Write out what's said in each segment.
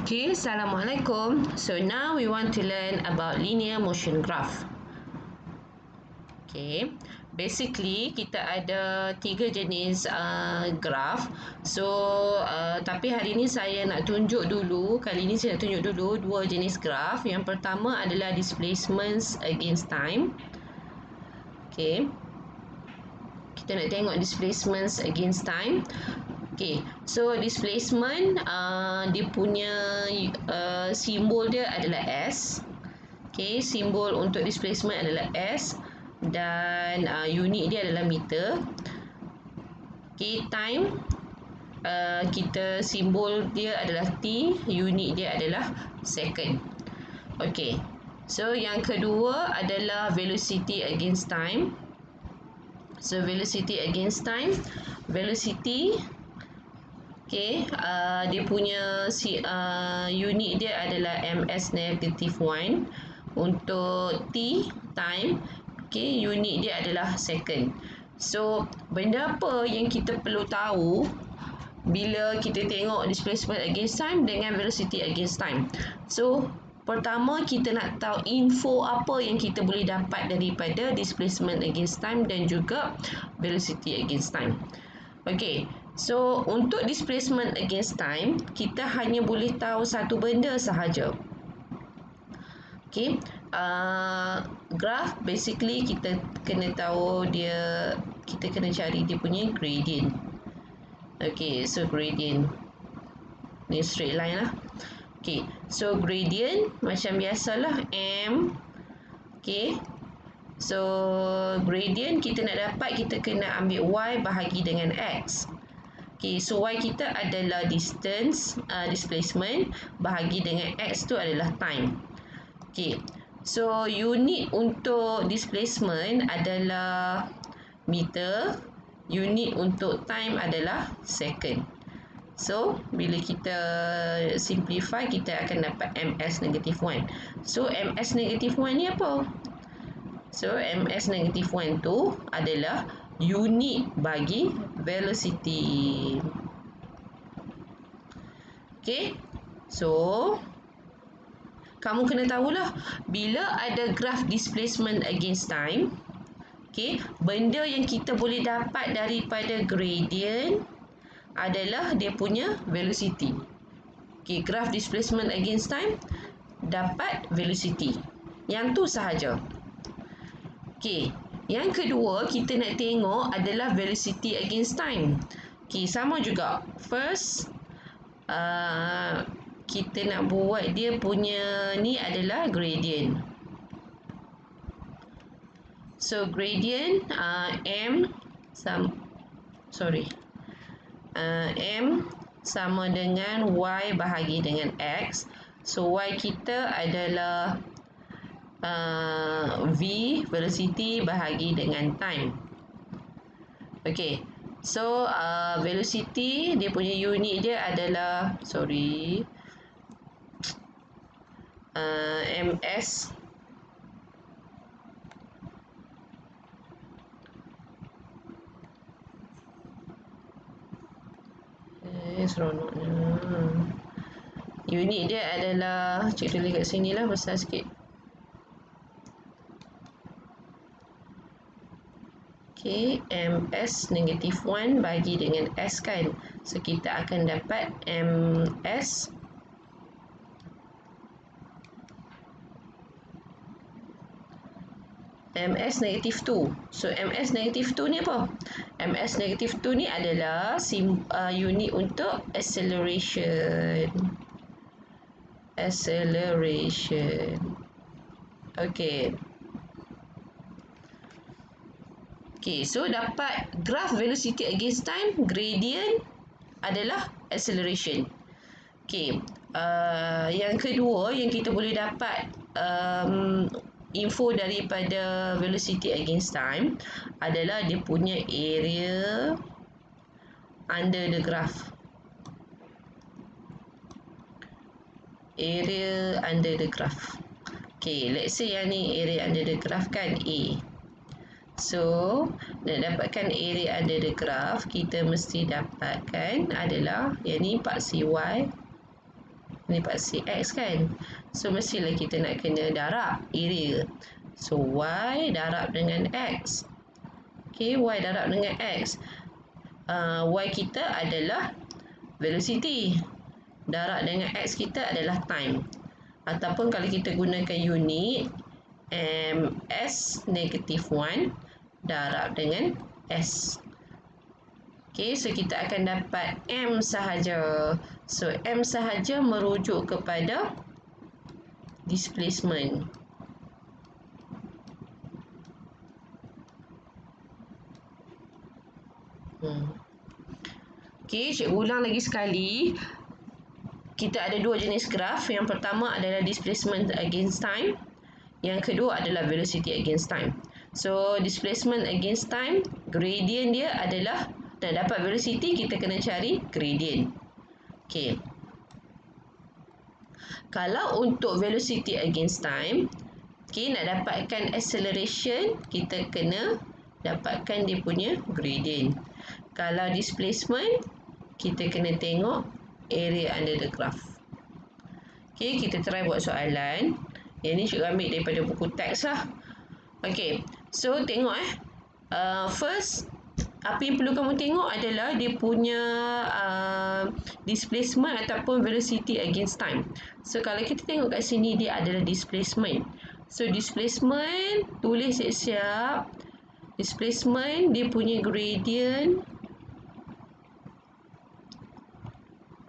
Okay, Assalamualaikum. So now we want to learn about linear motion graph. Okay, basically kita ada 3 jenis graph. So tapi hari ni saya nak tunjuk dulu, kali ni saya nak tunjuk dulu 2 jenis graph. Yang pertama adalah displacements against time. Okay, kita nak tengok displacements against time. Okay, so displacement dia punya simbol dia adalah S. Okay, simbol untuk displacement adalah S dan unit dia adalah meter. Okay, time kita simbol dia adalah T, unit dia adalah second. Okay, so yang kedua adalah velocity against time. So velocity against time, velocity okay, dia punya unit dia adalah ms-1. Untuk T, time, okay, unit dia adalah second. So, benda apa yang kita perlu tahu bila kita tengok displacement against time dengan velocity against time? So, pertama kita nak tahu info apa yang kita boleh dapat daripada displacement against time dan juga velocity against time. Okay, so untuk displacement against time, kita hanya boleh tahu satu benda sahaja. Okay, graph basically kita kena tahu dia, kita kena cari dia punya gradient. Okay, so gradient ni straight line lah. Okay, so gradient macam biasalah M. Okay, so gradient kita nak dapat, kita kena ambil Y bahagi dengan X. Okay, so Y kita adalah distance, displacement, bahagi dengan X tu adalah time. Okay, so unit untuk displacement adalah meter, unit untuk time adalah second. So, bila kita simplify, kita akan dapat ms-1. So, ms-1 ni apa? So, ms-1 tu adalah unit bagi velocity. Okay, so kamu kena tahulah bila ada graph displacement against time, okay, benda yang kita boleh dapat daripada gradient adalah dia punya velocity. Okay, graph displacement against time dapat velocity. Yang tu sahaja. Okay, yang kedua kita nak tengok adalah velocity against time. Okay, sama juga. First, kita nak buat dia punya ni adalah gradient. So gradient M sama dengan Y bahagi dengan X. So Y kita adalah V velocity bahagi dengan time. Okay, so velocity dia punya unit dia adalah ms. Seronoknya. Unit dia adalah, cik tulis kat sini lah, besar sikit. Okay, ms-1 bagi dengan S kan. So, kita akan dapat ms ms-2. So, ms-2 ni apa? ms-2 ni adalah unit untuk acceleration. Okay. Okay, so dapat graph velocity against time, gradient adalah acceleration. Okay, yang kedua yang kita boleh dapat info daripada velocity against time adalah dia punya area under the graph. Area under the graph. Okay, let's say yang ni area under the graph kan A. So, nak dapatkan area under the graph, kita mesti dapatkan adalah yang ni paksi Y lipasi X kan. So, mestilah kita nak kena darab area. So, Y darab dengan X. Okay, Y darab dengan X. Y kita adalah velocity. Darab dengan X kita adalah time. Ataupun kalau kita gunakan unit, ms -1 darab dengan S. Okay, so kita akan dapat M sahaja. So, M sahaja merujuk kepada displacement. Okay, cikgu ulang lagi sekali. Kita ada dua jenis graf. Yang pertama adalah displacement against time. Yang kedua adalah velocity against time. So, displacement against time, gradient dia adalah, nak dapat velocity, kita kena cari gradient. Okay. Kalau untuk velocity against time, okay, nak dapatkan acceleration, kita kena dapatkan dia punya gradient. Kalau displacement, kita kena tengok area under the graph. Okay, kita try buat soalan. Yang ni cikgu ambil daripada buku teks lah. Okay, so tengok first, apa yang perlu kamu tengok adalah dia punya displacement ataupun velocity against time. So, kalau kita tengok kat sini, dia adalah displacement. So, displacement, tulis siap-siap. Displacement, dia punya gradient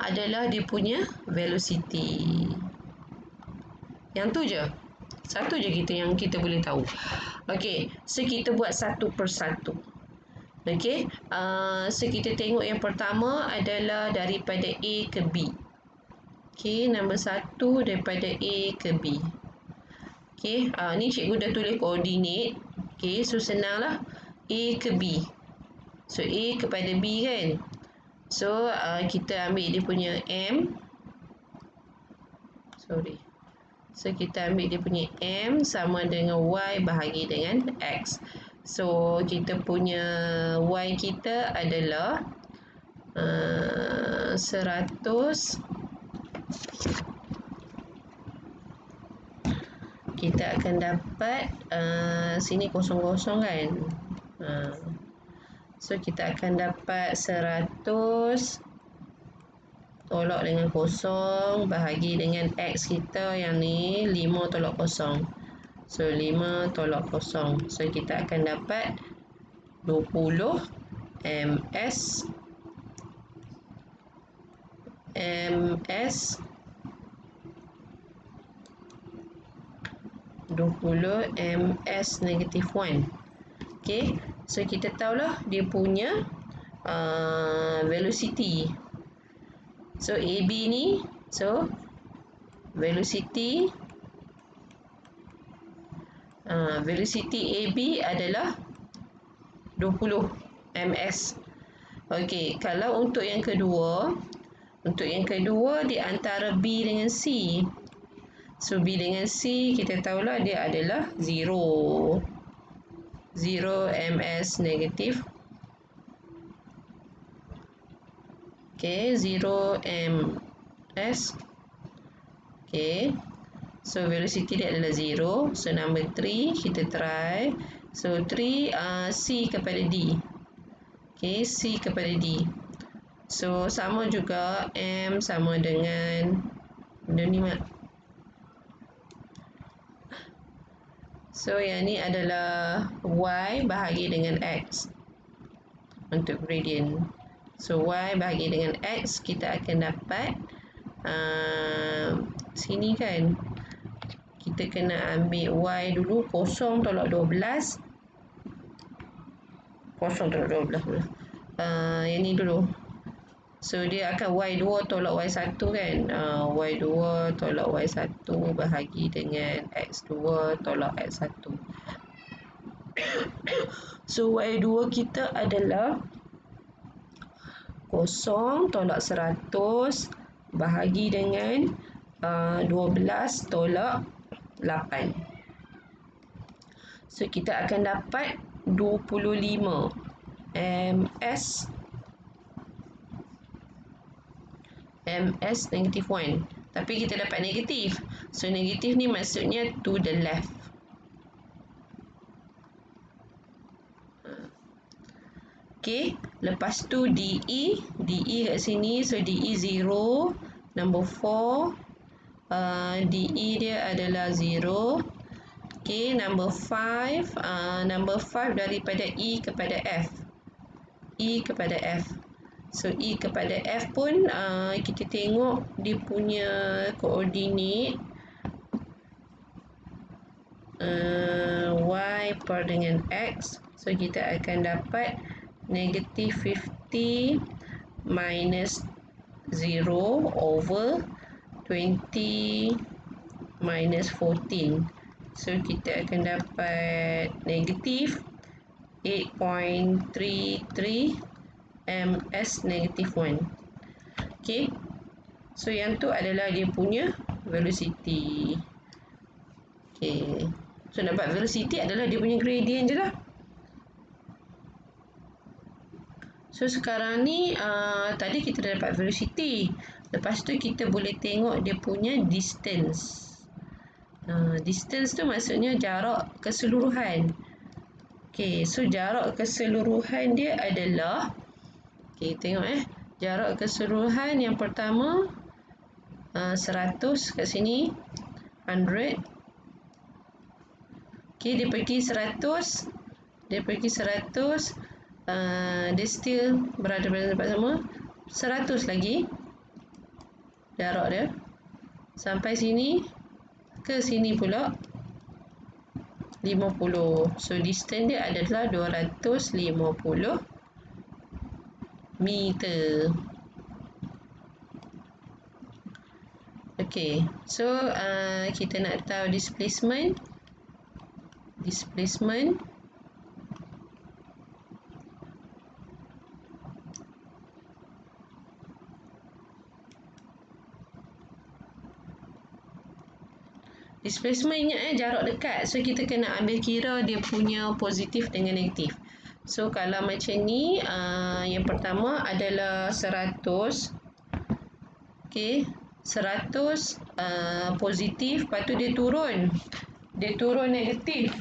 adalah dia punya velocity. Yang tu je. Satu je yang kita boleh tahu. Okey, so kita buat satu persatu. Okey, so kita tengok yang pertama adalah daripada A ke B. Okey, nombor 1 daripada A ke B. Okey, ni cikgu dah tulis koordinat. Okey, so senanglah. A ke B. So, A kepada B kan. So, kita ambil dia punya M. So, kita ambil dia punya M sama dengan Y bahagi dengan X. So, kita punya Y kita adalah 100. Kita akan dapat sini kosong-kosong kan. So, kita akan dapat 100 tolak dengan kosong bahagi dengan X kita yang ni 5 tolak kosong. So, 5 tolak kosong. So, kita akan dapat 20 ms 20 ms -1. Okay, so kita tahulah dia punya velocity. So, AB ni, so velocity AB adalah 20 ms. Okey, kalau untuk yang kedua, di antara B dengan C. So, B dengan C kita tahulah dia adalah 0 ms negatif. Okay, 0 ms. Okay, so velocity dia adalah 0. So, number 3 kita try. So, 3 C kepada D. Okay, C kepada D. So, sama juga M sama dengan benda ni mak. So, yang ni adalah Y bahagi dengan X untuk gradient. So, Y bahagi dengan X, kita akan dapat sini kan. Kita kena ambil Y dulu, 0 tolak 12. 0 tolak 12 dulu. Yang ni dulu. So, dia akan Y2 tolak Y1 kan. Y2 tolak Y1 bahagi dengan X2 tolak X1. So, Y2 kita adalah 0 tolak 100 bahagi dengan 12 tolak 8. So, kita akan dapat 25 ms -1. Tapi kita dapat negatif. So, negatif ni maksudnya to the left. Okay, lepas tu DE kat sini, so DE 0, number 4, DE dia adalah 0. Okay, number 5, number 5 daripada E kepada F. E kepada F. So, E kepada F pun kita tengok dia punya koordinat Y per dengan X. So, kita akan dapat negative 50 minus 0 over 20 minus 14. So, kita akan dapat negative 8.33 ms negative 1. Okay. So, yang tu adalah dia punya velocity. Okay. So, dapat velocity adalah dia punya gradient je lah. So, sekarang ni tadi kita dah dapat velocity. Lepas tu kita boleh tengok dia punya distance. Distance tu maksudnya jarak keseluruhan. Okay, so jarak keseluruhan dia adalah, okay, tengok jarak keseluruhan yang pertama 100 kat sini, 100. Okay, dia pergi 100, dia still berada pada tempat sama, 100 lagi jarak dia sampai sini, ke sini pula 50. So, distance dia adalah 250 meter. Okay, so kita nak tahu displacement. Displacement ingat jarak dekat. So, kita kena ambil kira dia punya positif dengan negatif. So, kalau macam ni, yang pertama adalah 100. Okay, 100 positif, lepas tu dia turun. Dia turun negatif.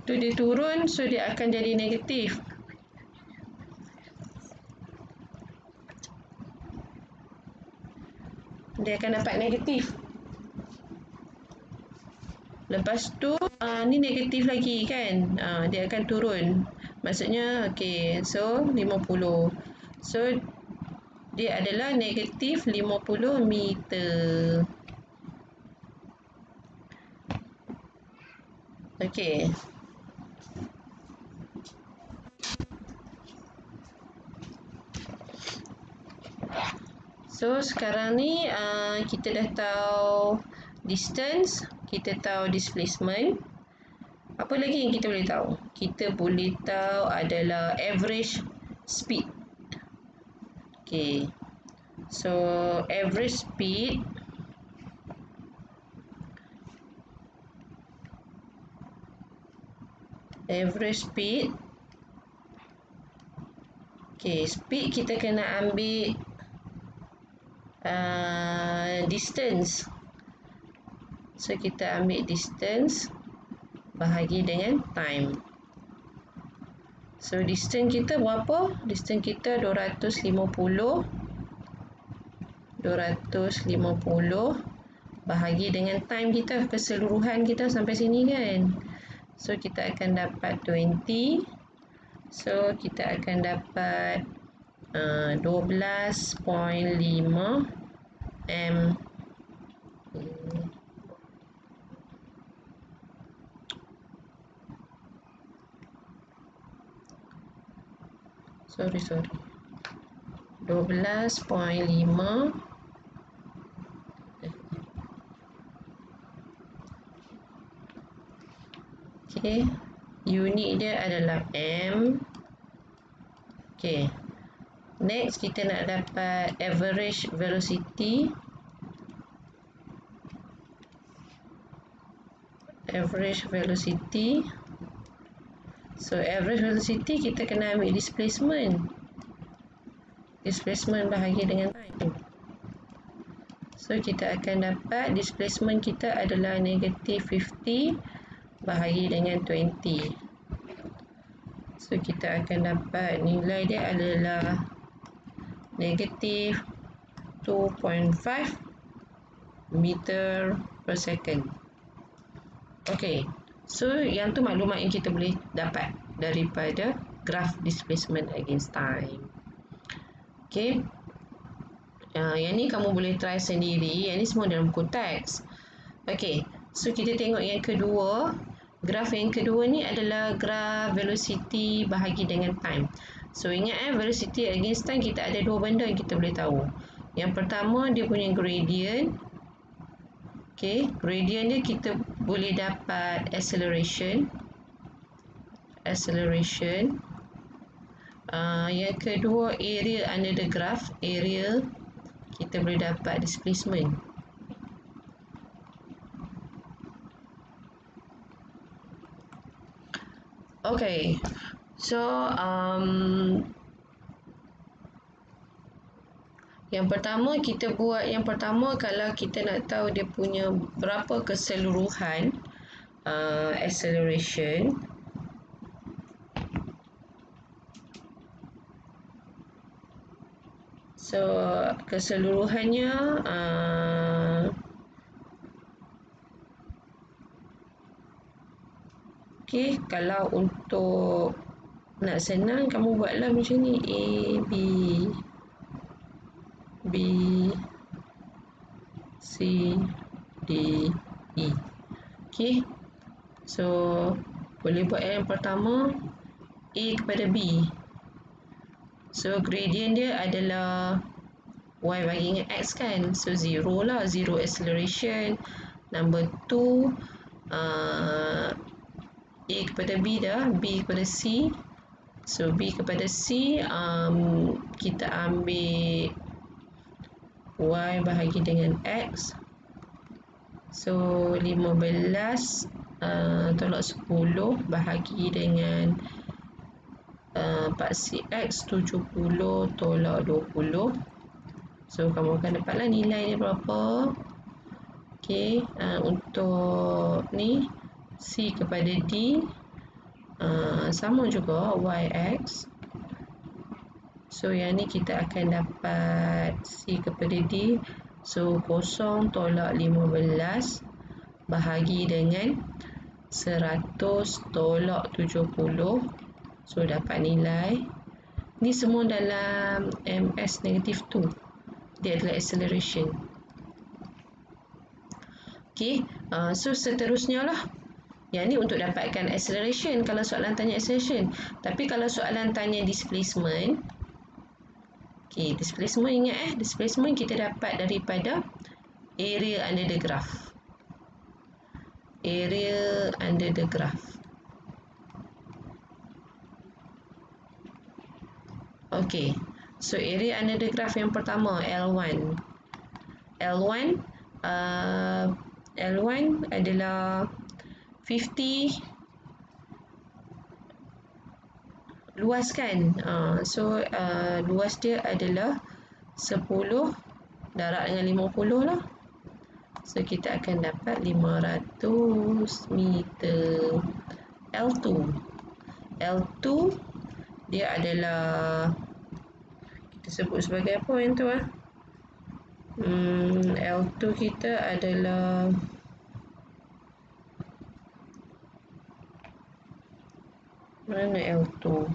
Tu dia turun, so dia akan jadi negatif. Dia akan dapat negatif. Lepas tu ni negatif lagi kan, dia akan turun. Maksudnya okay, so 50. So dia adalah negatif 50 meter. Okay. So, sekarang ni kita dah tahu distance, kita tahu displacement. Apa lagi yang kita boleh tahu? Kita boleh tahu adalah average speed. Okay. So, average speed okay, speed kita kena ambil distance. So, kita ambil distance bahagi dengan time. So, distance kita berapa? Distance kita 250 bahagi dengan time kita, keseluruhan kita sampai sini kan. So, kita akan dapat 20. So, kita akan dapat 12.5 m. Sorry. 12.5 okay. Unit dia adalah M. Okay. Next, kita nak dapat average velocity. So, average velocity kita kena ambil displacement. displacement bahagi dengan time. So kita akan dapat displacement kita adalah negative 50 bahagi dengan 20. So kita akan dapat nilai dia adalah negative 2.5 meter per second. Okay, so yang tu maklumat yang kita boleh dapat daripada graph displacement against time. Okay, yang ni kamu boleh try sendiri. Yang ni semua dalam buku teks. Okay, so kita tengok yang kedua. Graf yang kedua ni adalah graf velocity bahagi dengan time. So ingat velocity against time kita ada dua benda yang kita boleh tahu. Yang pertama dia punya gradient. Okay, gradient dia kita boleh dapat acceleration. Yang kedua area under the graph. Area kita boleh dapat displacement. Okay, so yang pertama kita buat kalau kita nak tahu dia punya berapa keseluruhan acceleration. So keseluruhannya okay, kalau untuk nak senang kamu buatlah macam ni, A, B, C, D, E. Okay, so boleh buat yang pertama A kepada B. So gradient dia adalah Y bagi dengan X kan. So 0 lah, 0 acceleration. Number 2 A kepada B dah, B kepada C. So B kepada C kita ambil Y bahagi dengan X. So 15 tolak 10 bahagi dengan 4CX 70 tolak 20. So kamu akan dapatlah nilai dia berapa. Okay, untuk ni C kepada D sama juga YX. So yang ni kita akan dapat C kepada D. So 0 tolak 15 bahagi dengan 100 tolak 70. So dapat nilai. Ni semua dalam MS negative 2. Dia adalah acceleration. Okay, so seterusnya lah. Yang ni untuk dapatkan acceleration kalau soalan tanya acceleration. Tapi kalau soalan tanya displacement, okay, displacement ingat displacement kita dapat daripada area under the graph. Area under the graph. Okay, so area under the graph yang pertama L1. L1 adalah 50 luas kan. So luas dia adalah 10 darab dengan 50 lah. So kita akan dapat 500 meter. L2 dia adalah kita sebut sebagai apa yang tu L2 kita adalah mana L2.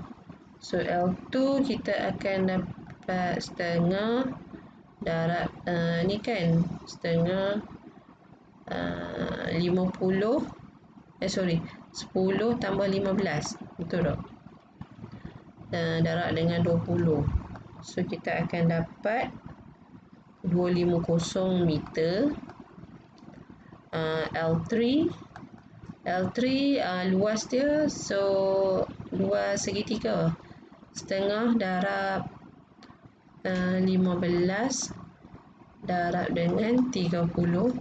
So L2 kita akan dapat setengah darab ni kan setengah 50 10 tambah 15 betul tak? Darab dengan 20. So kita akan dapat 250 meter. L3 luas dia, so luas segitiga setengah darab 15 darab dengan 30.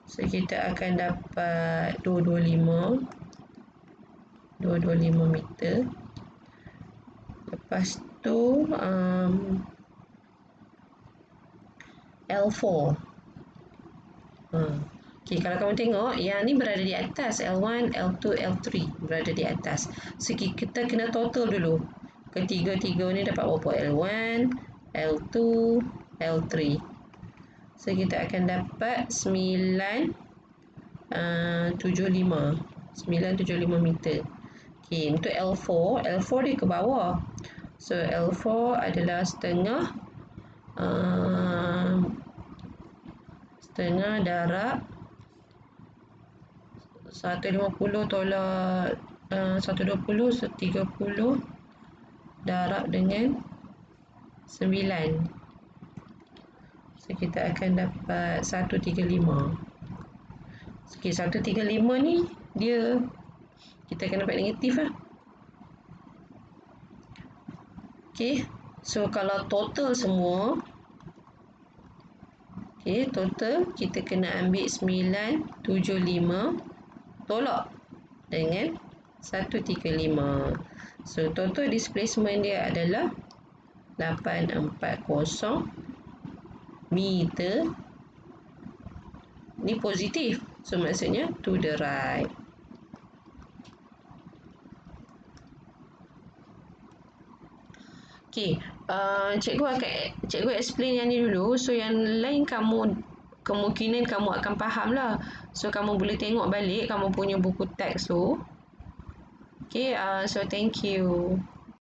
So kita akan dapat 225 meter. Lepas tu L4. Okay, kalau kamu tengok, yang ni berada di atas. L1, L2, L3 berada di atas. So, kita kena total dulu. Ketiga-tiga ni dapat berapa? L1, L2, L3. So, kita akan dapat 975 meter. Okay, untuk L4, L4 dia ke bawah. So, L4 adalah setengah darab 150 tolak 120, so 30 darab dengan 9. So, kita akan dapat 135. Okay, 135 ni dia kita akan dapat negatif lah. Okay, so kalau total semua, okay, total kita kena ambil 975 tolak dengan 135. So, total displacement dia adalah 840 meter. Ni positif. So, maksudnya to the right. Okay, cikgu explain yang ni dulu. So, yang lain kemungkinan kamu akan faham lah. So, kamu boleh tengok balik kamu punya buku teks tu. Okay, so thank you.